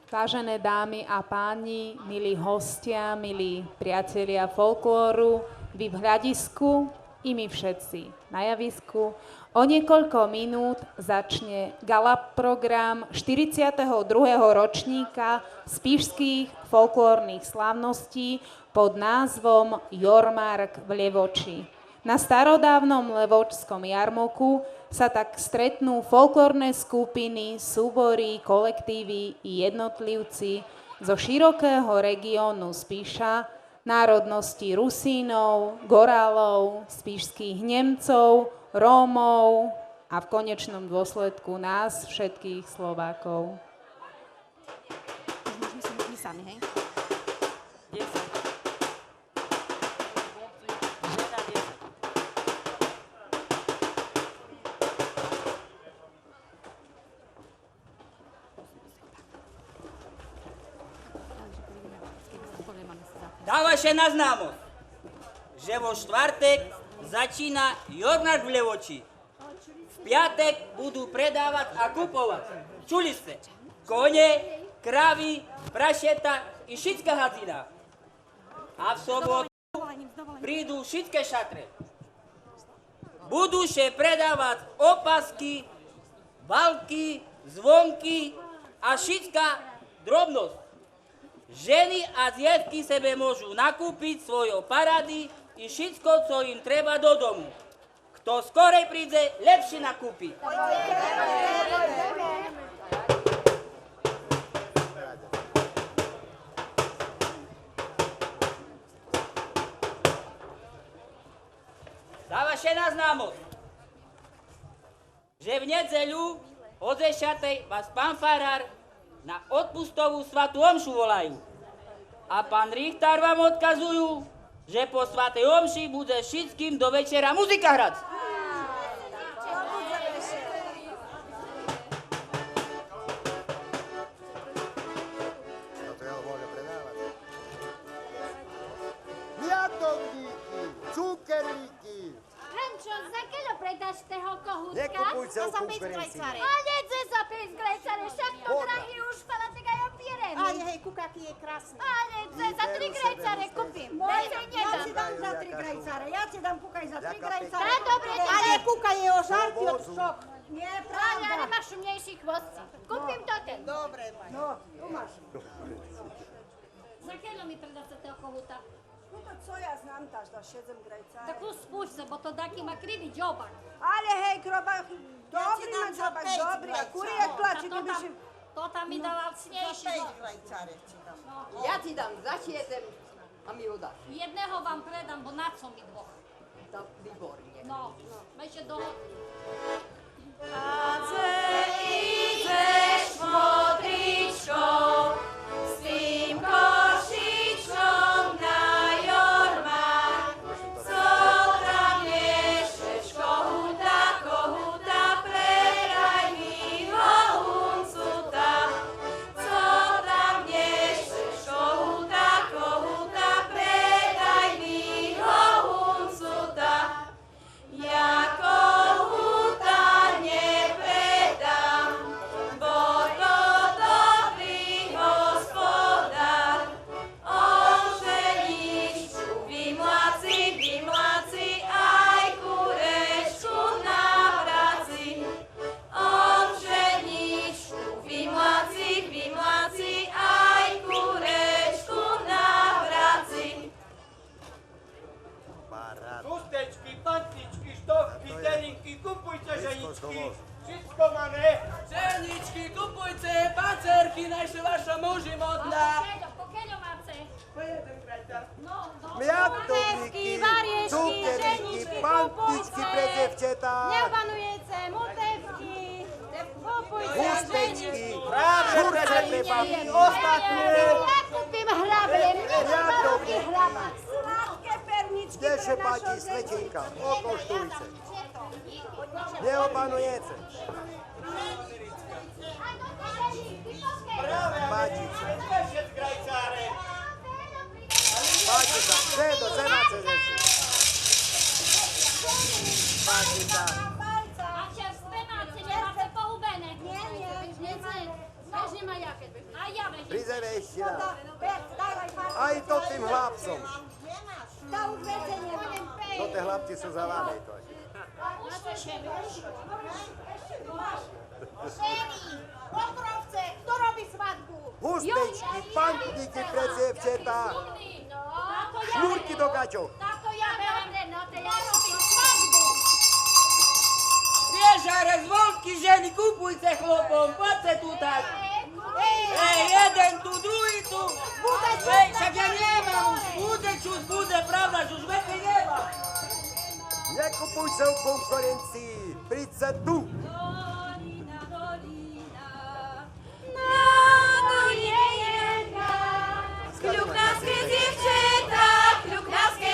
Vážené dámy a páni, milí hostia, milí priatelia folklóru, vy v hľadisku i my všetci na javisku. O niekoľko minút začne gala program 42. ročníka spišských folklórnych slávností pod názvom Jormark v Levoči. Na starodávnom levočskom jarmoku sa tak stretnú folklórne skupiny, súbory, kolektívy i jednotlivci zo širokého regiónu Spiša, národnosti Rusínov, Gorálov, spišských Nemcov, Rómov a v konečnom dôsledku nás, všetkých Slovákov. My sami, hej? Dávaše na známosť, že vo štvrtek začína Jormark v Levoči. V piatek budú predávať a kupovať. Čuli ste? Kone, kravy, prašeta i všetká hadzina. A v sobotu prídu všetké šatre. Budú še predávať opasky, valky, zvonky a všetká drobnosť. Ženy a dievky sebe môžu nakúpiť svoje parady i všetko, co im treba do domu. Kto skorej príde, lepšie nakúpi. Dávaše na známosť, že v nedzeľu od 10:00 vás pán farár na odpustovú svatú omšu volajú. A pán Richtár vám odkazujú, že po svatej omši bude všetkým do večera muzika hrať. Miatovníky, cukerníky. Hančo, za keľo predáš toho kohútka? Nekupujte u Za 5 konkurencii. grajcare. A nechce za 5 grejcare, však to drahý už fanatik aj opierem. Ale hej, kukáky je krásny. A nechce, za 3 grejcare kúpim. Viacej Ja nedám. ti dám za 3 grajcare. Ja ti dám kúkaj za 3 Jaká grajcare. Tá, dobre, Ale dobre. kúkaj je o žarty od vozu. šok. Nie, Ale pravda. máš šumnejší chvostci. Kúpim to ten. Dobre, no, tu máš. Za keľo mi predáš toho kohúta? No to co ja znam taž da 7 grejcara. Tak už spúšť sa, bo to taký má krivý džobak. Ale hej, krobak, dobrý dám ma za džobak, 5 dobrý. A grejcara. kurijak plači, To keby tam, si... to tam mi dala Za lacnejší. 5 grajcare ti dám. Ja ti dám za 7 a mi ho dáš. Jedného vám predám, bo na co mi dvoch. To výborne. No, ešte dohod. Chustečky, pantičky, štovky, derinky, kupujte ženičky. Všetko máme. Ženičky, kupujte, pancerky, najšie vaša muži modná. Pokeľo máte? Po jeden grajcar. No, dobre. Miatovníky, variešky, cukerníky, ženičky, pantičky pre devčatá. Neobanujete, motevky, kupujte, Hustečky, Práve šurce pre pre babi. ostatné. Ja kúpim hrable, mne to veľký hraba. Sladké perničky Kde pre še našo páči deti. sletinka, okoštujte. Neopanujete. Práve, ale Páči sa. predvešet grajcare. Páči sa, vše do zemáce zeši. Páči sa. A čerstvé máte, nemáte pohubené? Nie, nie, bežne ma jaké. A ja veď Prizevejšia. Ber, dávaj farbu. Aj to tým chlapcom. To už viete nemám. To tie chlapci sú zavanej to. Ženy, pokrovce, kto robí svadbu? Hustečky, pantníky pre dievčatá. No, Šnúrky do gačov. to ja dobre, no to ja robím svadbu. Viežare, zvonky, ženy, kupujte chlopom, poďte tu tak. Ej, jeden tu, druhý tu. Ej, však ja nemám už, bude čuť, bude pravda, že už veci nemám. Nekupuj sa v konkurencii. Príď sa tu. Kľuknávské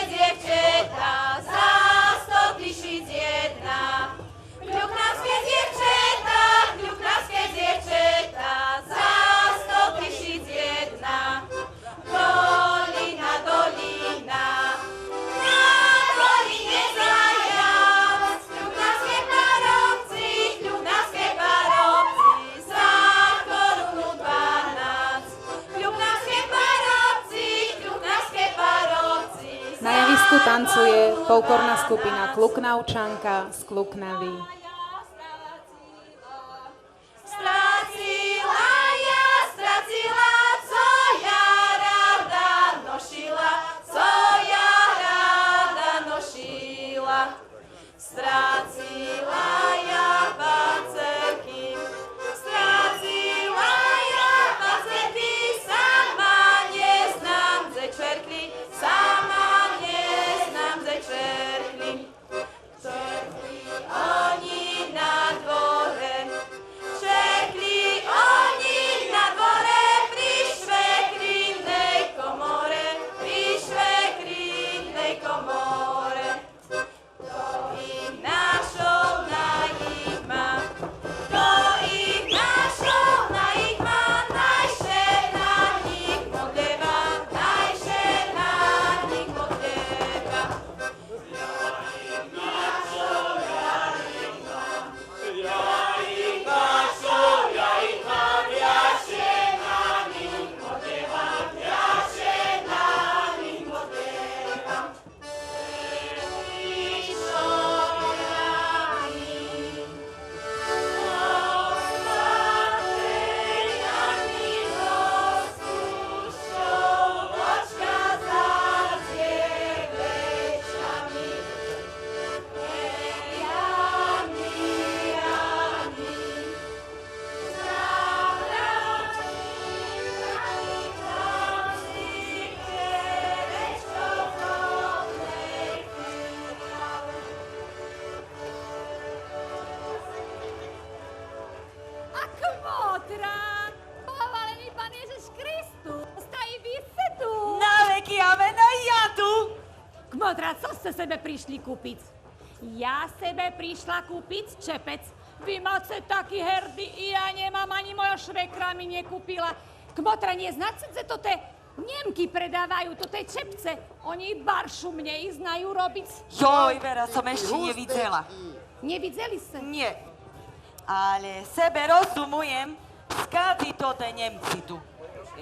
dievčetá, za 100 000 jedna. Kľuknávské dievčetá, za 100 000 jedna. Dolina, dolina, na doline zajac. Kľuknávské parobci, za korunu 12. Kľuknávské parobci, Na javisku tancuje folklórna skupina Kluknavčanka z Kluknavy. Stracila, co ja rada nošila, co ja rada nošila. Stracila ja pacerky, sama neznám ze čerkly, Čerkli oni na dvore, pri švekrinej komore, Kto ich našol na ich má, najše na nich modleva. Kmotra, co ste sebe prišli kúpiť? Ja sebe prišla kúpiť čepec. Vy máte taký hrdý i ja nemám, ani moja švekra mi nekúpila. Kmotra, neznáte, to te Nemky predávajú to tie čepce. Oni baršu mne i znajú robiť. Joj, Vera, som ešte nevidela. Nevideli ste? Nie. Ale sebe rozumujem, skadzi to te Nemci tu.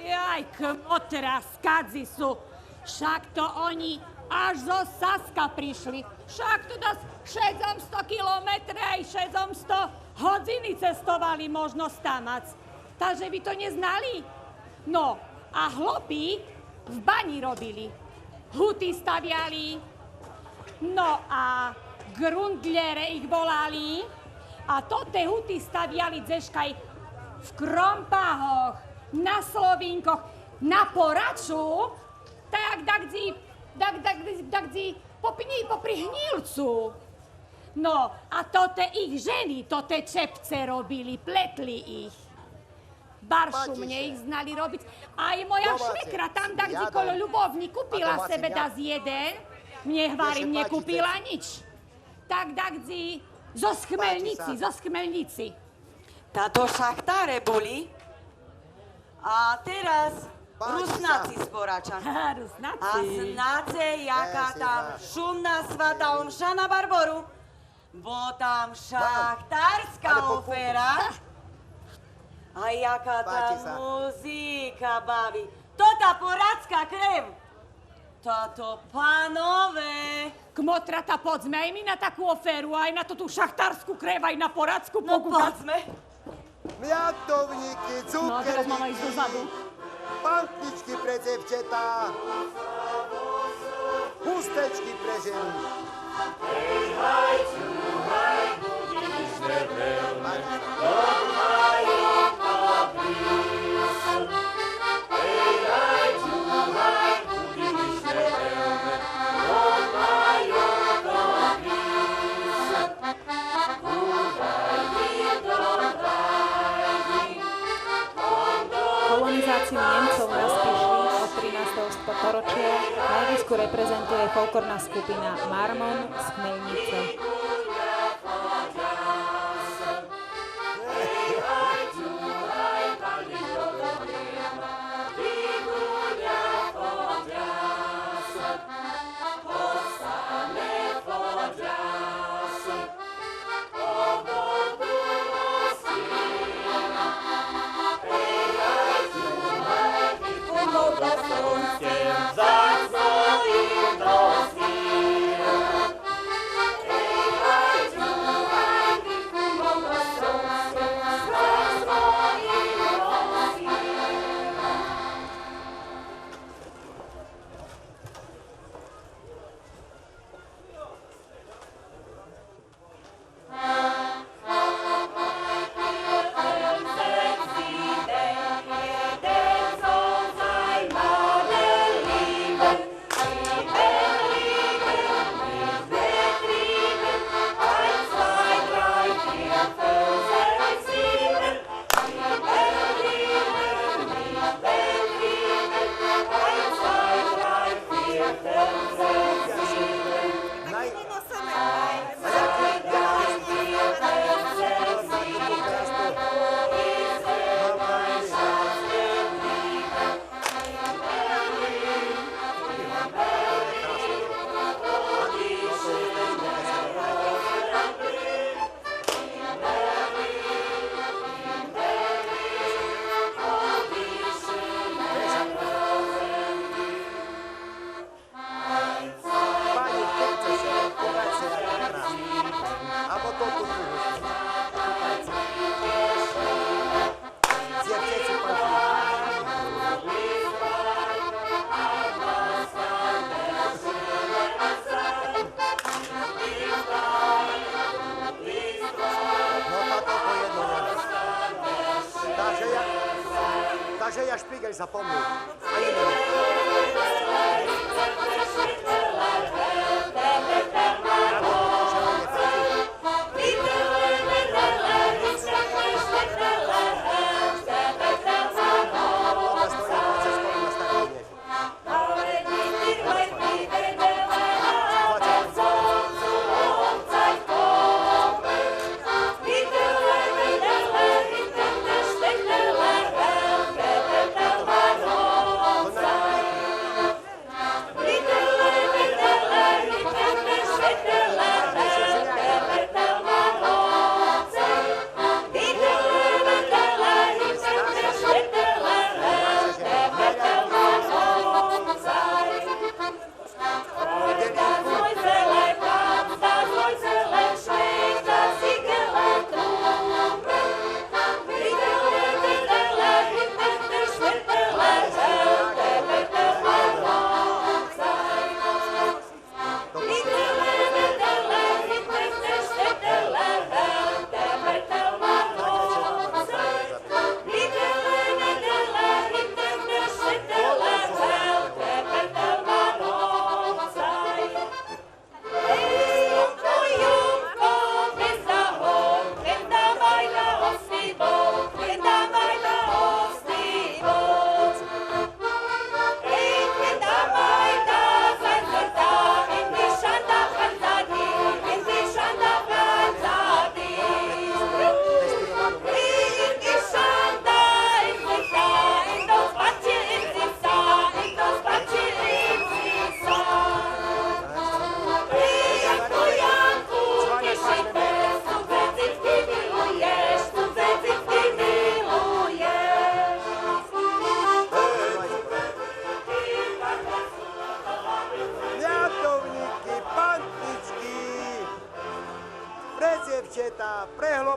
Jaj, kmotra, skadzi sú. Však to oni až zo Saska prišli. Však to das 700 kilometre aj 700 hodiny cestovali možno stamac. Takže vy to neznali? No, a hlopy v bani robili. Huty staviali. No a grundlere ich volali. A to te huty staviali dzeškaj v Krompáhoch, na Slovinkoch, na Poraču, tak dakdzi popri Hnilcu. No a to te ich ženy, to te čepce robili, pletli ich. Baršu mne ich znali robiť. Aj moja švekra tam dakdzi kolo Ľubovni kúpila sebe das jeden. Mne hvarím, nekúpila nič. Tak dakdzi zo Chmelnici. Táto šachtáre boli a teraz Rusnáci z Porača. Rusnáci. A znáte, jaká tam šumná svata omša na Barboru? Bo tam šachtárska opera. A jaká tá Páči sa. muzíka baví. To tá poradská krev. Táto pánové. Kmotrata, poďme aj my na takú oféru, aj na tú šachtárskú krev, aj na poradskú No pokúkať. poďme. Miatovníky, No, teraz máme ísť cukerniki, dozadu. pantničky pre devčetá, hustečky pre ženy. Kolonizáciu Nemcov na Spišli od 13. storočia najvyššiu reprezentuje folklórna skupina Marmon z Chmelnice. Takže ja špígel zapomnil. Ani neviem.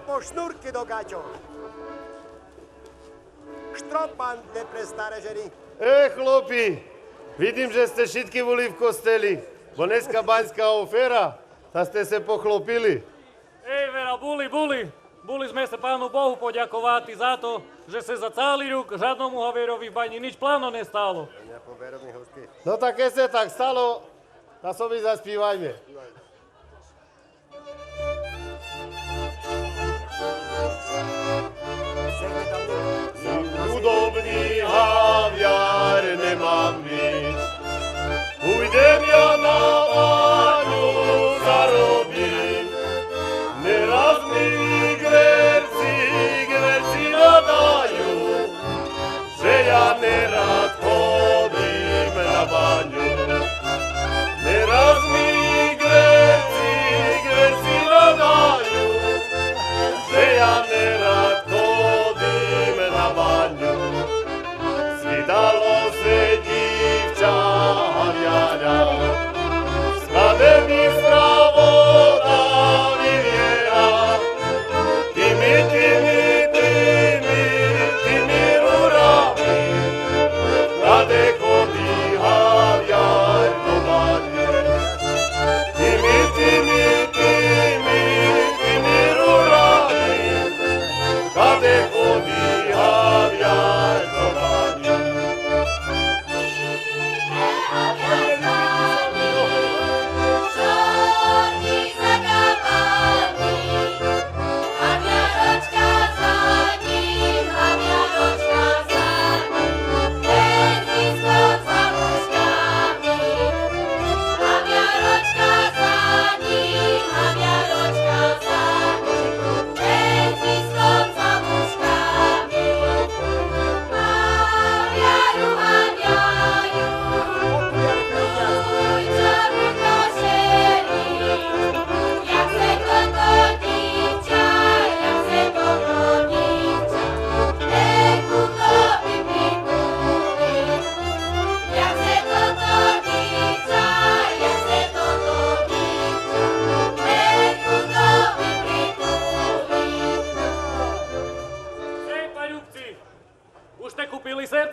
po šnúrky do gaťov. Štropandle pre staré ženy. Chlopi, vidím, že ste všetky boli v kosteli, bo dneska baňská ofera, tak ste sa pochlopili. Vera, boli. Boli sme sa Pánu Bohu poďakovať za to, že sa za celý rok žiadnomu haverovi v bani nič pláno nestálo. No tak keď sa tak stalo, tak sobi zaspívajme. Chudobný haviar nemám nič, ujdem ja na váňu zarobím. Neraz mi gverci nadajú, že ja nerad chodím na baňu. Neraz mi gverci nadajú, že ja nerad chodím na baňu. Svitalo se dívča haviaňa, skade mi stravo vyviera. Tými rurami, skade chodí haviaň do bane. Tými rurami, skade chodí haviaň do bane.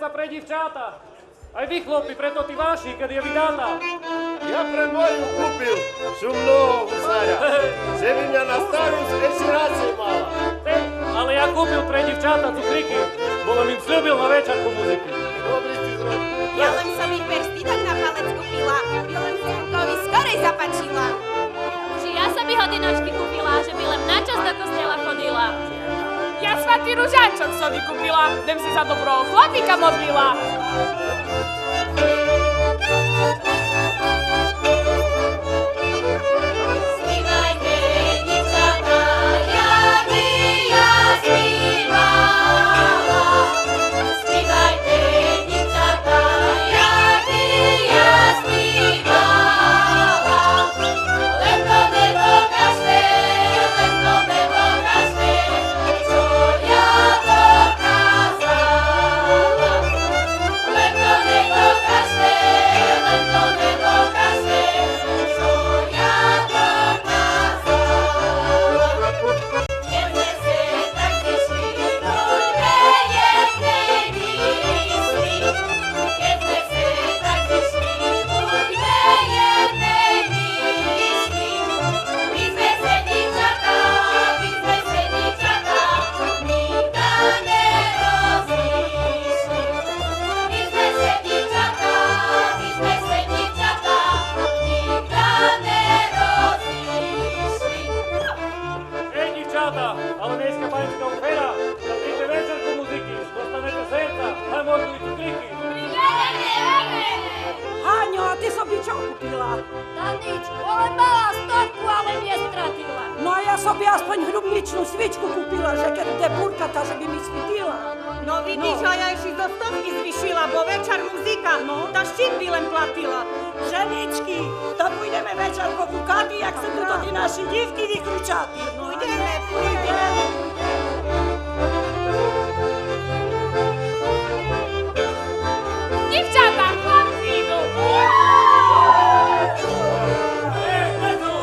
Pre divčáta. Aj vy, chlopi, preto ty váši, keď je vydáta. Ja pre moju kúpil šumného husára, že by mňa na starosť ešte radšej mala. Ale ja kúpil pre divčáta cukriky, bo im sľúbil na večerku muziky. Dobrý si zrobil. Ja len som ich perstídak na palec kúpila, by len Zdenkovi skorej zapačila. Že ja som ich hodinočky kúpila, že by len načas do kostela chodila. Ja svatý ružáčok som vykúpila, idem si za dobrého chlapíka modlila. Spívajte, dievčatá, jak by ja spívala. Spívajte, dievčatá, jak by ja spívala. Len to nedokážte, čo ja dokázala. Len to nedokážte, čo ja dokázala. Keď sme se tak zišli, buďme jednej mysli. Keď sme se tak zišli, buďme jednej mysli. My sme se dievčatá, nikda nerozíšli. My sme se dievčatá, nikda nerozíšli. Ej, divčáta, ale dneska baňská ofera, tak príďte večerku muziky, dostanete srdca, hamorku i cukriky. Haňo, a ty sobi čo kúpila? Tá nič, len mala stovku, ale nestratila. No a ja sobi aspoň hrubničnú svičku kúpila, že keď bude burkata, že by mi svitila. No vidíš, a ja ešte zo stovky zvyšila, bo večer muzika, tá štít by len platila. Ženičky, to pôjdeme večerko ku Kati, jak sa tu tí naši dívky vyklúčati. Pôjdeme. Divčatá, chlapci idú. Ej, Peťo!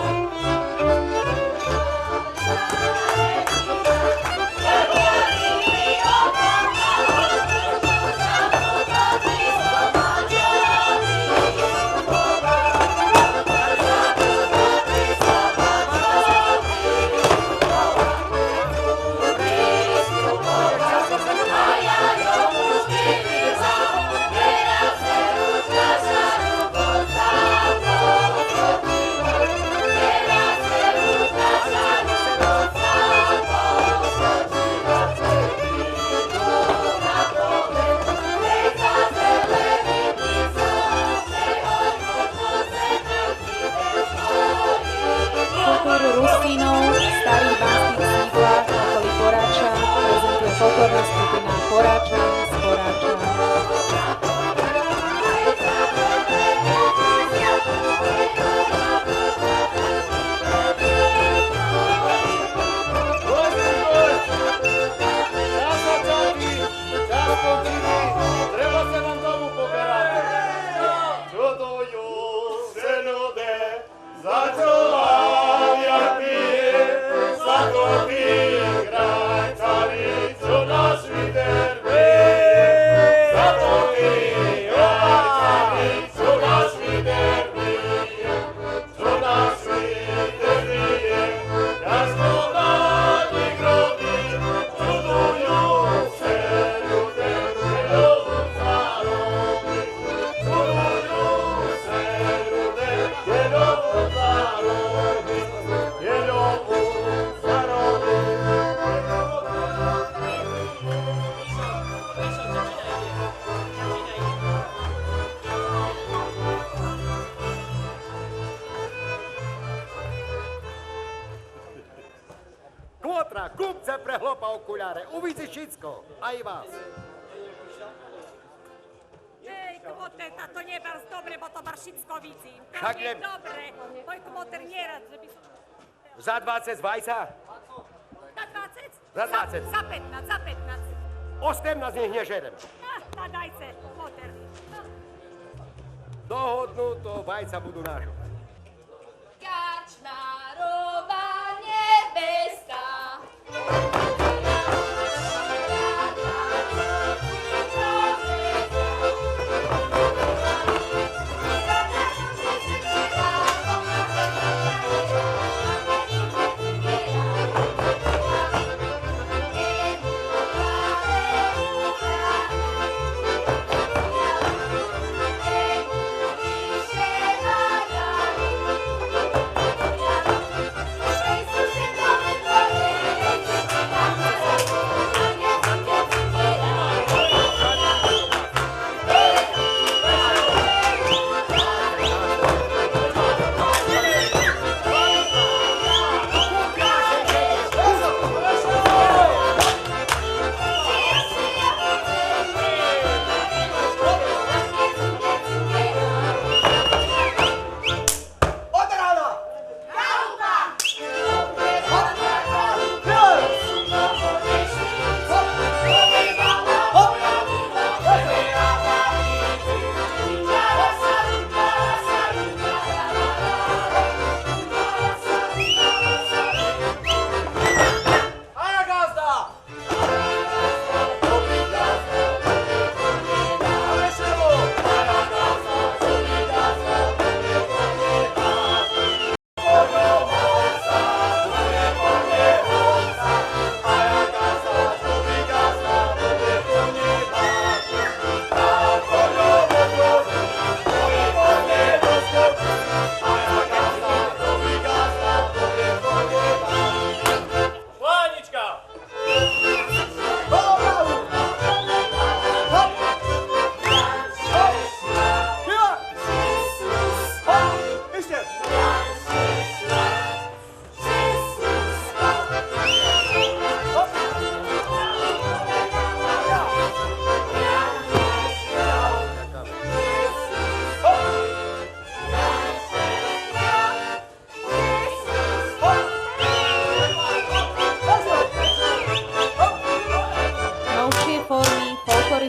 prudce prehlopa okuláre. Uvidíš všetko, aj vás. Ej, kmoter, to nebárs dobre, bo to všetko vidím. To Však je ne- dobre. Môj kmoter nerad, že by som... Za 20 vajca? Za 20? Za 20. Za 15, za 15. 18 nech nežerem. Tá daj se, kmoter. Dohodnuto, vajca budú nášho. Kačmárová nebesa.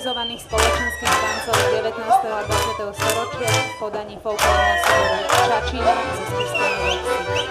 folklorizovaných spoločenských tancov 19. a 20. storočia v podaní folklórneho súboru Čačina zo Spišskej Novosti.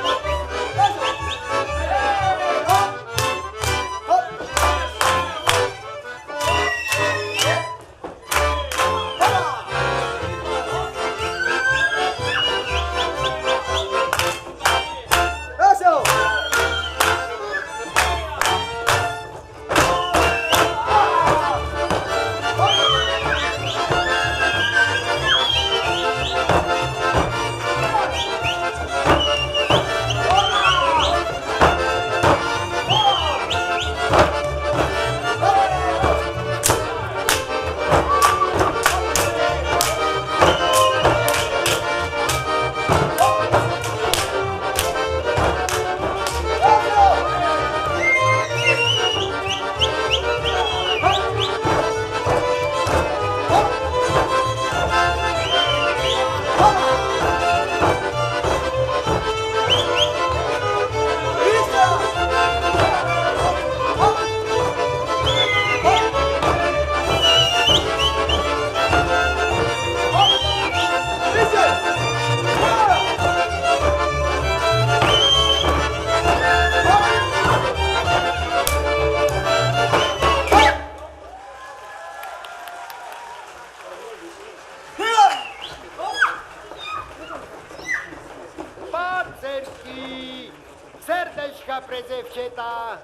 Srdečka pre devčetá,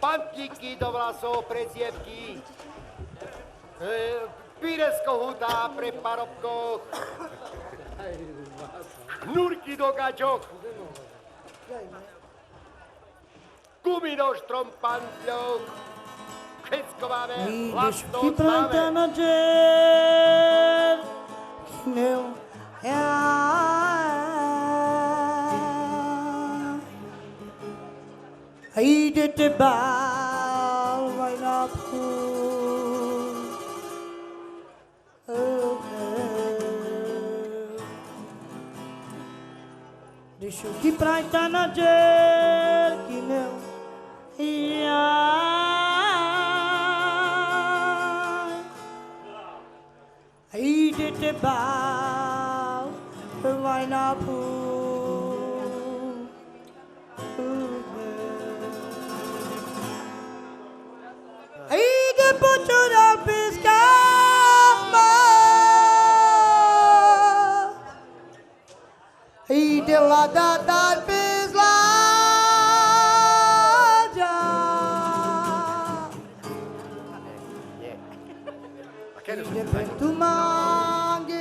pantníky do vlasov pre dievky, píresko hutá pre parobkoch, šnúrky do gačoch, gumy do štrompantľoch, všetko máme vlastnou máme. Idete ba šuky prajta na džerky meu. Idete bál, vaj na půl. Ide počuť alpíska má. Ide hľadať alpís láďa. Ide pen tumange,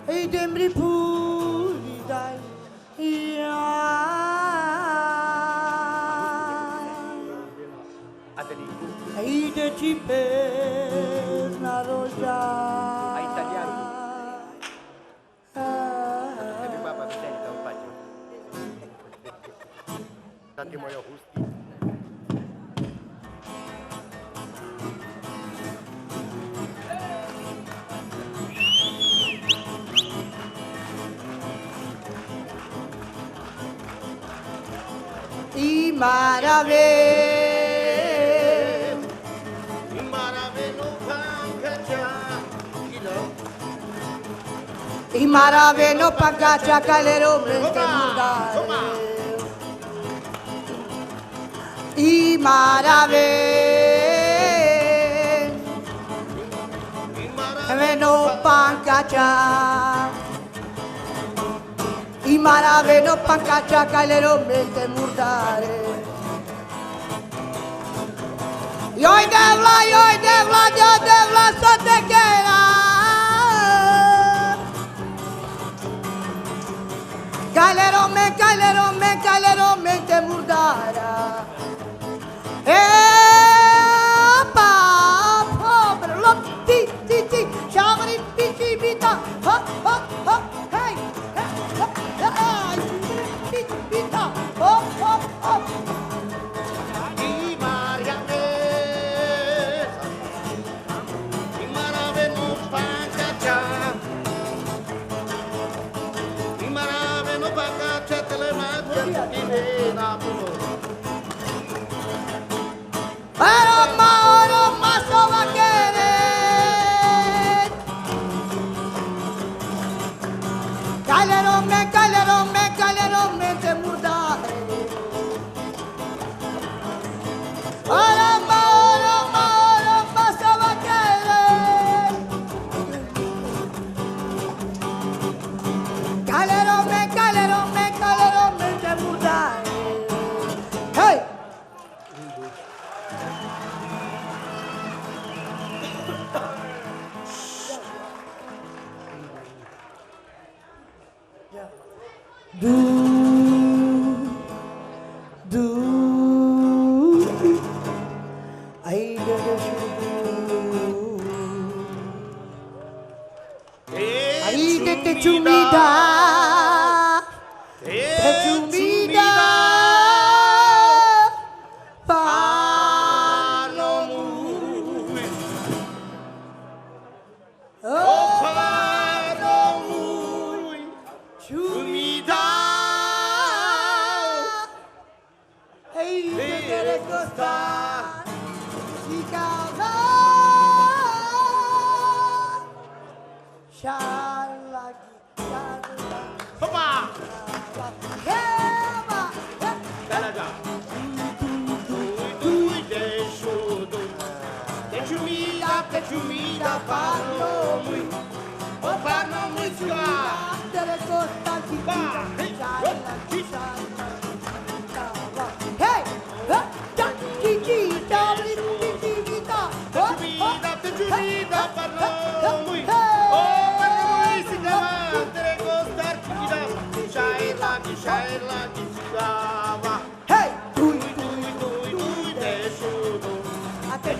ide mri púli daj. Ide ti pes na roža. A italiano. Ebe baba videli da upaťo. Dati mojo hustý. I marave. I marave no pagacha calero mente mudare. I marave no pagacha. I marave no pagacha calero mente mudare. Joj devla, so te queda. Calero me te murdara. Pa, pobre, lo ti, chavri, pichi, vita, ho, hey, vita, ho. Aroma, so va querer. Calero me te murdare. Aroma, so va querer. Calero me te murdare. Hey! Te chumida. Pano muy. Pano muy. Chumida. Hey, te quieres costar. Chica. Hopa! Canada. Te chumida, parlo muy. O parlo muy chua. Te le costa chiquita. Hey! Chiquita, chiquita. Te chumida, parlo muy. Shaila Kishigava. Hey! Te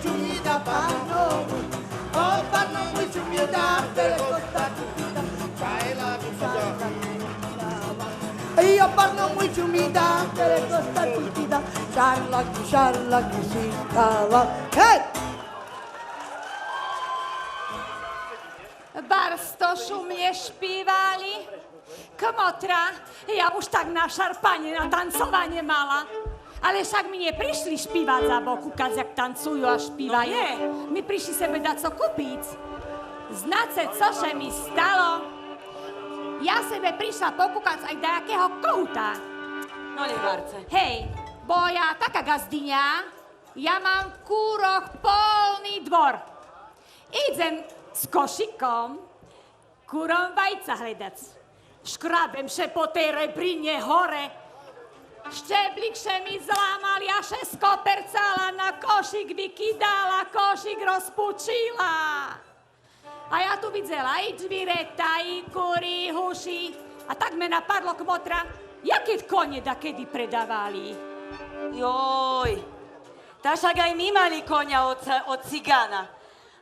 chumida, pano. Oh, pano, muy chumida, te costa chiquita. Shaila Kishigava. Io parlo muy chumida, te costa chiquita. Shaila Kishigava. Hey! Barstošu mne špívali, Kmotra, ja už tak na šarpanie, na tancovanie mala. Ale však mi neprišli špívať za boku, jak tancujú a špívajú. No nie. Mi prišli sebe dať co kúpiť. Znáce, cože mi stalo? Ja sebe prišla pokúkať aj dajakého kohúta. No nevarce. Hej, bo ja taká gazdyňa, ja mám v kúroch polný dvor. Idem s košikom kúrom vajca hľadať. Škrabem še po tej rebrine hore. Šteblikše mi zlámali a šesko percala na košik vykydala, košik rozpučila. A ja tu videla i džvireta, i kuri, i huši. A tak me napadlo, kmotra, jaké kone da kedy predávali? Joj, tá však aj my mali konia od cigána.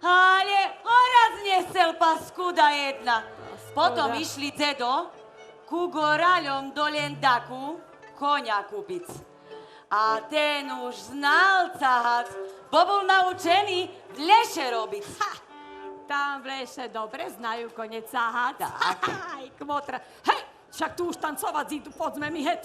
Ale oraz nesel paskuda jedna. Potom išli dedo ku goraľom do Lendaku konia kúpiť. A ten už znal cahať, bo bol naučený v leše robiť. Ha! Tam v leše dobre znajú kone cahať. Tak. Aj, kmotra. Hej, však tu už tancovať zídu, poďme mi het.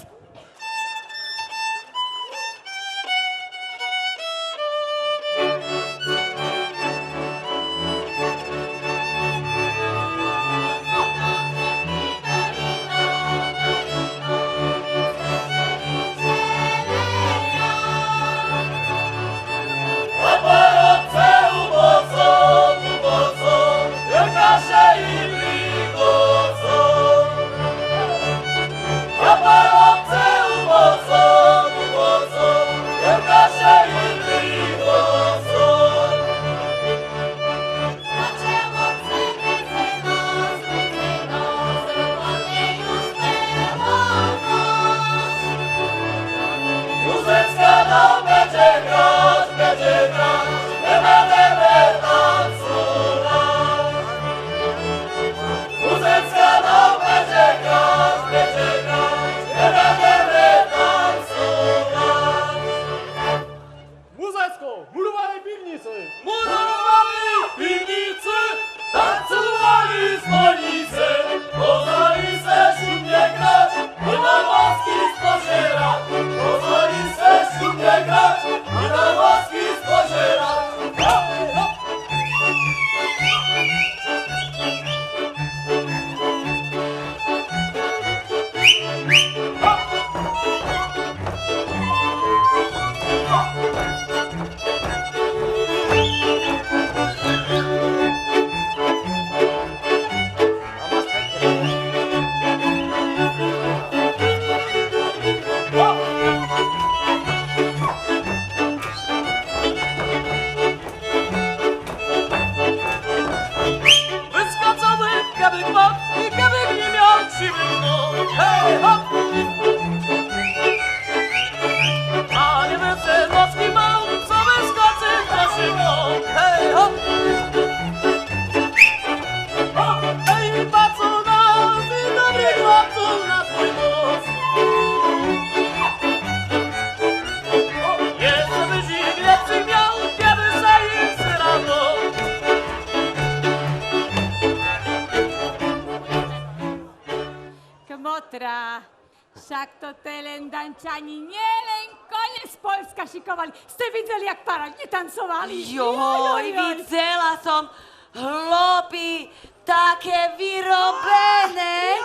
Však to Telendančani nielen kone z Poľska šikovali. Ste videli, jak parádne tancovali? Joj, videla som chlopy také vyrobené,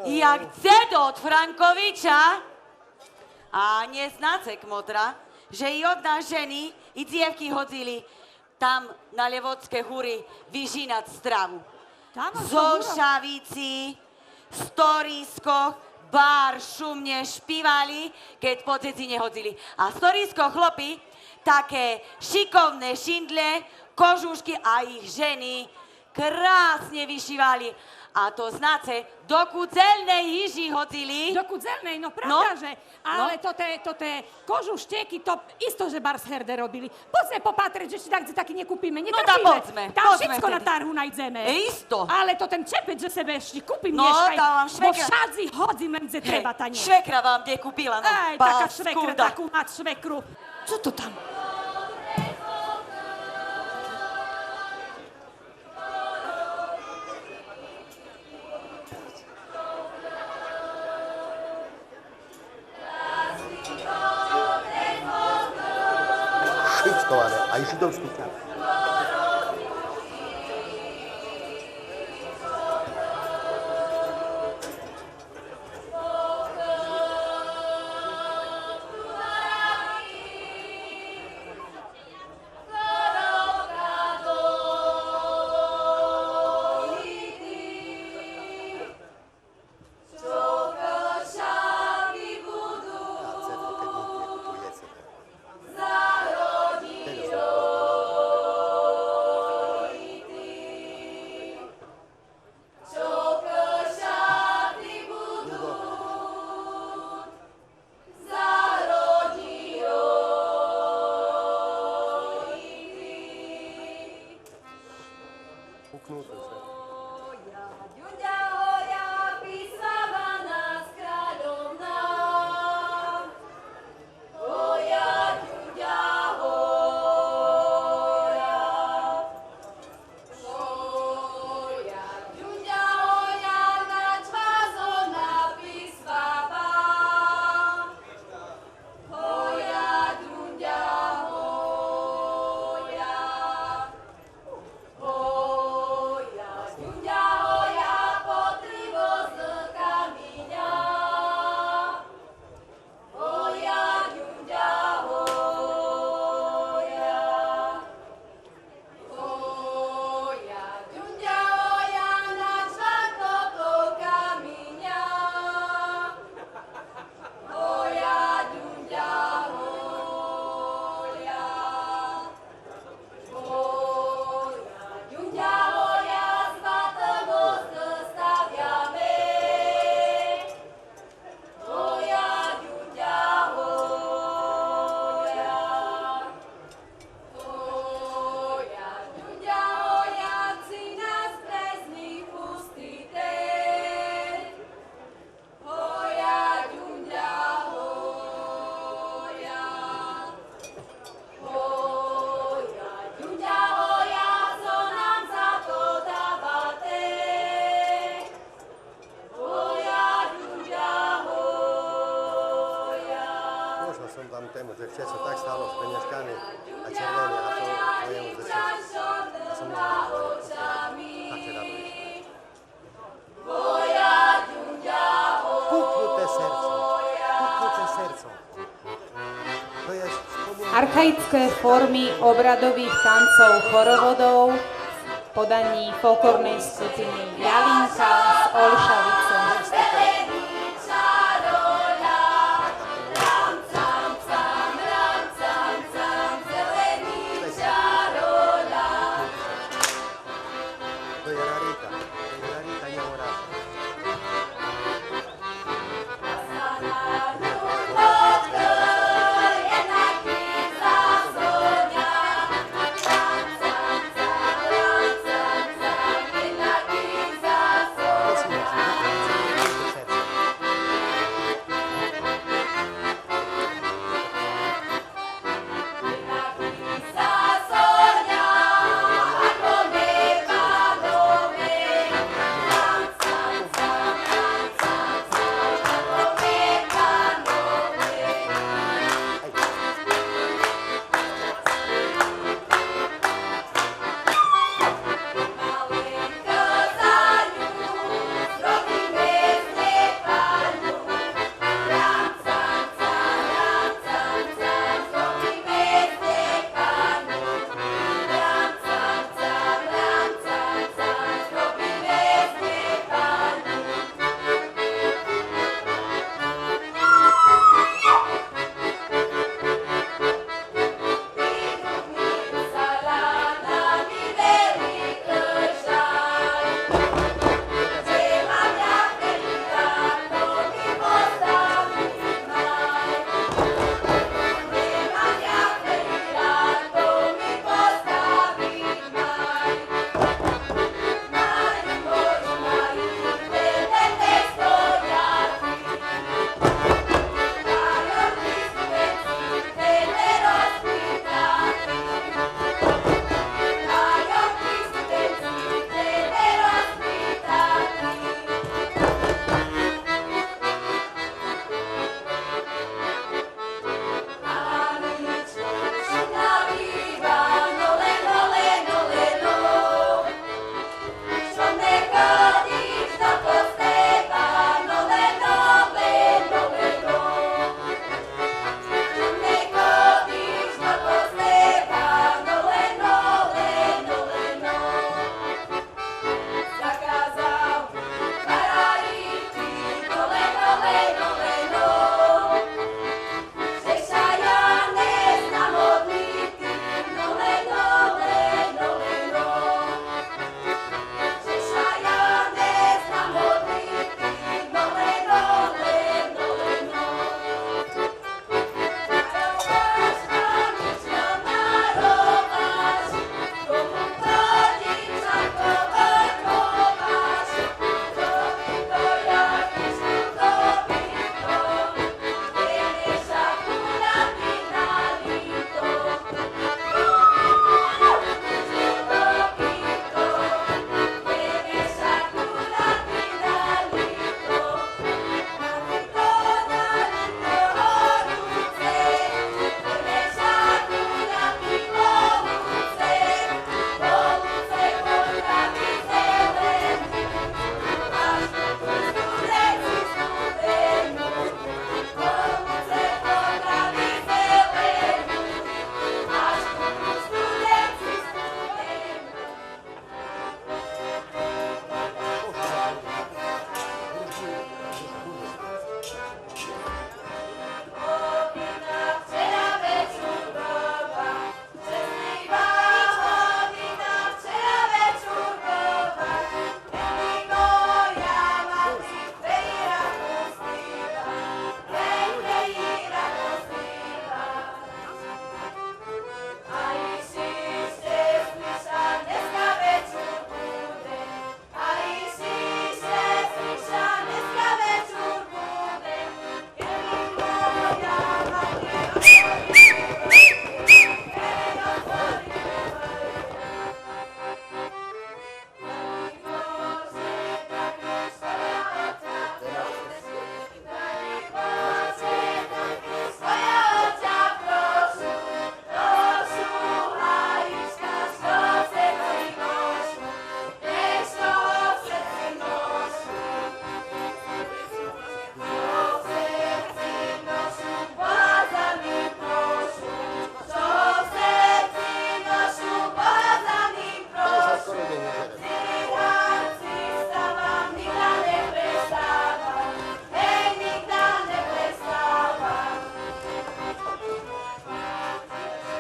jak dedo od Frankoviča. A neznáte, kmotra, že i od nás ženy i dievky hodili tam na Levodské húry vyžínať stravu. Zolšavici, Storiskoch, bar šumne špívali, keď po cecine hodili. A Storisko chlopy, také šikovné šindle, kožušky a ich ženy krásne vyšívali. A to znáte, do kúzelnej hiži hodili. Do kúzelnej, no pravda, že? Ale toté kožušteky, to isto, že bars herde robili. Poďme popatrieť, že si taký nekúpime, netrpíme. No poďme. Tam všetko na tarhu najdeme. Isto. Ale to ten čepec, že sebe ešte kúpim, no, neškaj. Dávam švekra. Bo všadzi hodzím, len kde treba, ta nie. Švekra vám kde kúpila, no. Aj, taká švekra, takú mať švekru. Čo to tam? zamaskované a išli do vstupu. Archaické formy obradových tancov chorovodov v podaní folklórnej skupiny Jalinka z Olšavice.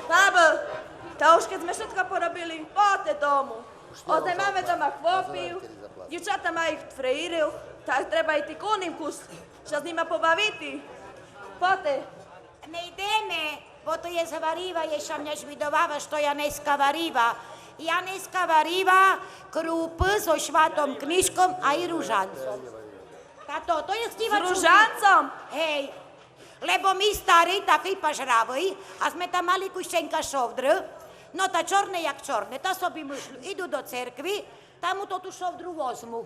Babo, to už keď sme všetko porobili, poďte domu. Ode máme doma chłopів, дівчата мають фреїрів, та треба йти коним кус, що з ними побавити. Поте. Ne ideme, bo to je zvariva, ješa mňa žvidováva, što ja dneska variva. Ja dneska variva krupy so švatom knižkom a i ružancom. Tato, to je chtíva S ružancom? Hej, lebo my starí, taký pažravý, a sme tam mali kušenka šovdr, no ta čorne jak čorne, ta sobi myšľu, idú do cerkvy, tam mu to tú šovdru vozmu.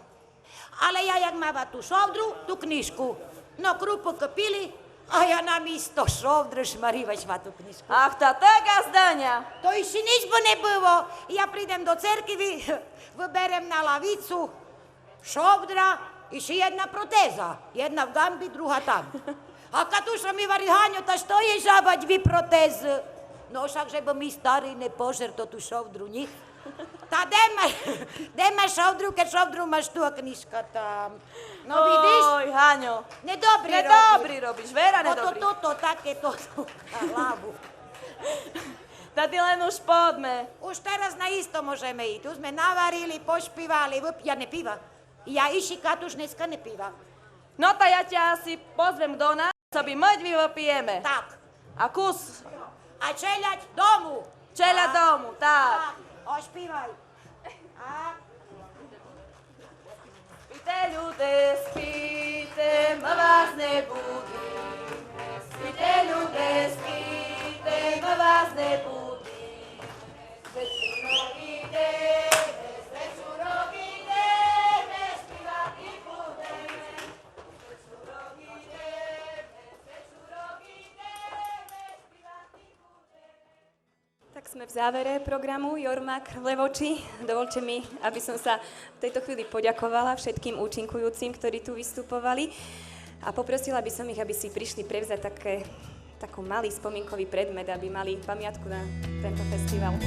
Ale ja jak máva tú šovdru, tú knižku, no krupu kpili, a ja na místo šovdr šmariva švatú knižku. Ach, ta taka zdania. To ešte nič by nebylo. Ja prídem do cerkvy, vyberem na lavicu šovdra, ešte jedna protéza. Jedna v gambi, druhá tam. A Katuša mi varí, Haňo, ta što je žabať vy protézy? No však, že by mi starý nepožer to tú šovdru, nich. Ta dema šovdru, keď šovdru máš tu a knižka tam. No vidíš? Oj, Haňo. Nedobrí robíš, Vera, nedobrý. Toto, takéto na hlavu. Ta ty len už poďme. Už teraz na isto môžeme ísť. Tu sme navarili, pošpívali, ja nepíva. Ja iši Katuš dneska nepíva. No ta ja ťa asi pozvem do nás, aby mŕtvi vypijeme. Tak. A kus. A čeľať domu. Čeľať domu, tak. Ošpívaj. A... Spíte, ľude, spíte, ma vás nebudím. Spíte, ľude, spíte, ma vás nebudím. Večúrok ideme, večúrok ideme, spívať i budeme. Večúrok ideme, večúrok ideme, spívať i budeme. Tak sme v závere programu Jormak Vlevoči. Dovolte mi, aby som sa v tejto chvíli poďakovala všetkým účinkujúcim, ktorí tu vystupovali. A poprosila by som ich, aby si prišli prevzať taký malý spomienkový predmet, aby mali pamiatku na tento festival.